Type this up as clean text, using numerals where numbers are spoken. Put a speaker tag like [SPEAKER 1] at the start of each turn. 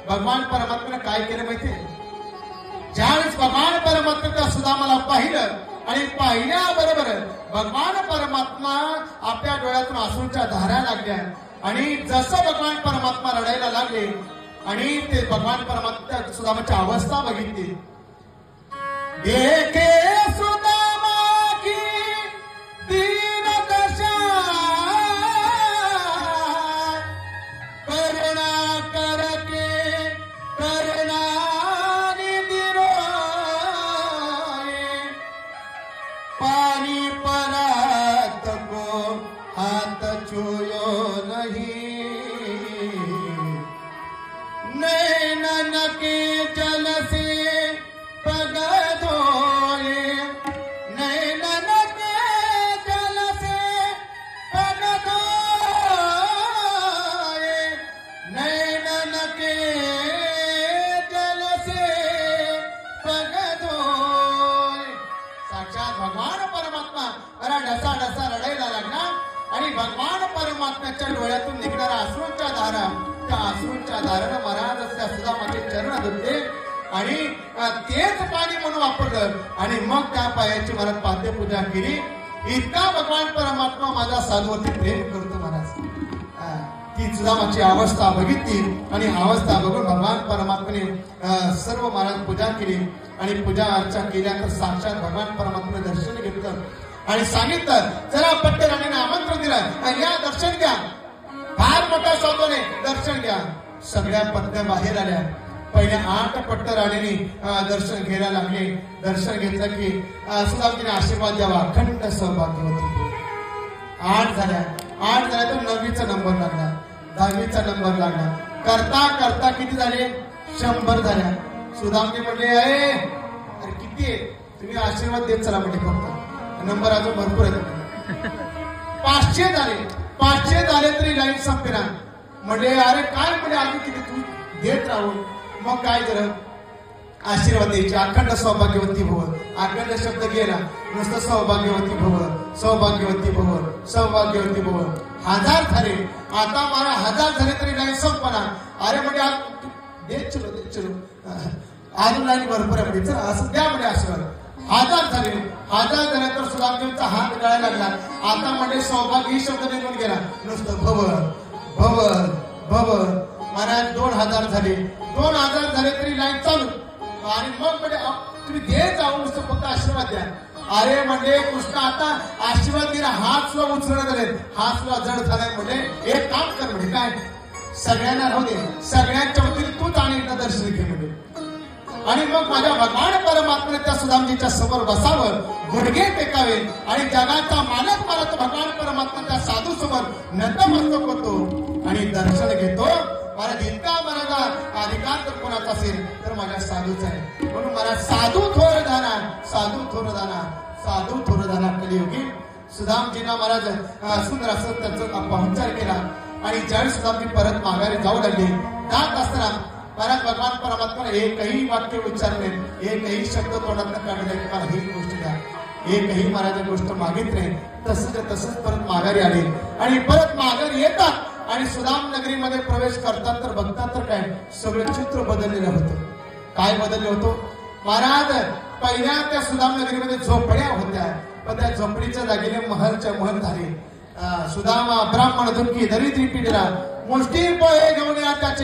[SPEAKER 1] भगवान परमात्म्याने काय केलं माहितीये? ज्यावेळेस भगवान परमात्मा त्या सुदामाला पाहिलं आणि पाहिल्याबरोबर भगवान परमात्मा आपल्या डोळ्यातून अश्रूंच्या धारा लागल्या आणि जसं भगवान परमात्मा रडायला लागले आणि ते भगवान परमात्मा सुदामाची अवस्था बघितली. देखे सुदामा की दीन दशा करुणा करके करुणा पानी परात को हाथ छुयो नहीं नैनन के जल से पग धोए नैनन के जल से पग धोए नैनन के जल से पग धोए. साक्षात भगवान परमात्मा अरा ढसा ढसा रडायला लागला आणि भगवान परमात्म्याच्या डोळ्यातून निघणाऱ्या अश्रूंच्या धारा त्या अश्रूंच्या धारानं महाराज त्या सुदामाचे चरण धुतले आणि तेच पाणी म्हणून वापरलं आणि मग त्या पायाची महाराज पाद्यपूजा केली. इतका भगवान परमात्मा माझा साधूवरती प्रेम करतो महाराज. ती सुदामाची अवस्था बघितली आणि अवस्था बघून भगवान परमात्म्याने सर्व महाराज पूजा केली आणि पूजा अर्चा केल्यानंतर साक्षात भगवान परमात्म्याने दर्शन घेतलं आणि सांगितलं चला पट्टराणीने आमंत्रण दिलं या दर्शन घ्या. फार मोठा स्वागताने दर्शन घ्या. सगळ्या पत्त्या बाहेर आल्या. पहिल्या 8 पट्टराणींनी दर्शन घ्यायला लागले. दर्शन घेतलं की सुदामाने आशीर्वाद द्यावा अखंड सौभाग्यवती. 8 झाल्या. 8 झाल्या तर 9वीचा नंबर लागला 10वीचा नंबर लागला. करता करता किती झाले 100 झाल्या. सुदामने म्हटले अरे किती आहे तुम्ही आशीर्वाद देत चला म्हणजे फक्त नंबर अजून भरपूर आहेत. 500 झाले. 500 झाले तरी लाईन संपेना. म्हणजे अरे काय म्हणजे अजून किती तू देत राहू. मग काय झालं आशीर्वाद द्यायचे अखंड सौभाग्यवती भव. अखंड शब्द गेला नुसतं सौभाग्यवती भव सौभाग्यवती भव सौभाग्यवती भव. 1000 झाले. आता मला 1000 झाले तरी लाईन संपना. अरे म्हणजे देत चलो अजून लाईन भरपूर आहे म्हणजे असं द्या म्हणजे आशीर्वाद. 1000 झाले. 1000 झाल्यानंतर सुदामदेवचा हात गळायला लागला. आता म्हणजे सौभाग्य ही शब्द निघून गेला नुसतं भव भव भव. महाराज 2000 झाले. 2000 झाले तरी लाईन चालू आणि मग म्हणजे तुम्ही देत जाऊ नुसतं फक्त आशीर्वाद द्या. अरे म्हणजे कृष्ण आता आशीर्वाद दिला हात सुद्धा उचलत झाले. हात सुद्धा जड झालाय म्हणजे एक काम कर म्हणजे काय सगळ्यांना राहू दे सगळ्यांच्या वतीने तूच आणि दर्शन घे म्हणजे. आणि मग माझ्या भगवान परमात्म्याने त्या सुदामजीच्या समोर बसावं गुडघे टेकावे आणि जगाचा मालक मला तो भगवान परमात्मा त्या साधू समोर नतमस्तक होतो आणि दर्शन घेतो. मला इतका मला अधिकार तर कोणाचा असेल तर माझ्या साधूच आहे. म्हणून मला साधू थोर जाणार साधू थोर जाणार साधू थोर जाणार कलियुगी. सुदामजींना महाराज सुंदर असं त्यांचा पाहुणचार केला आणि ज्यावेळी सुदामजी परत माघारी जाऊ लागले जात असताना महाराज भगवान परमात्मा एकही वाक्य उच्चारले एकही शब्द तोंडात काढले की मला ही गोष्ट द्या एकही महाराज गोष्ट मागितले. तसंच परत माघारी आले आणि परत माघारी येतात आणि सुदाम नगरीमध्ये प्रवेश करतात तर बघतात तर काय सगळं चित्र बदललेलं होतं. काय बदललं होतं महाराज पहिल्या त्या सुदाम नगरीमध्ये झोपड्या होत्या पण त्या झोपडीच्या जागेने महल झाले. सुदामा ब्राह्मण दुःखी दरिद्री पीडला मुष्टी पोहे घेऊन या त्याचे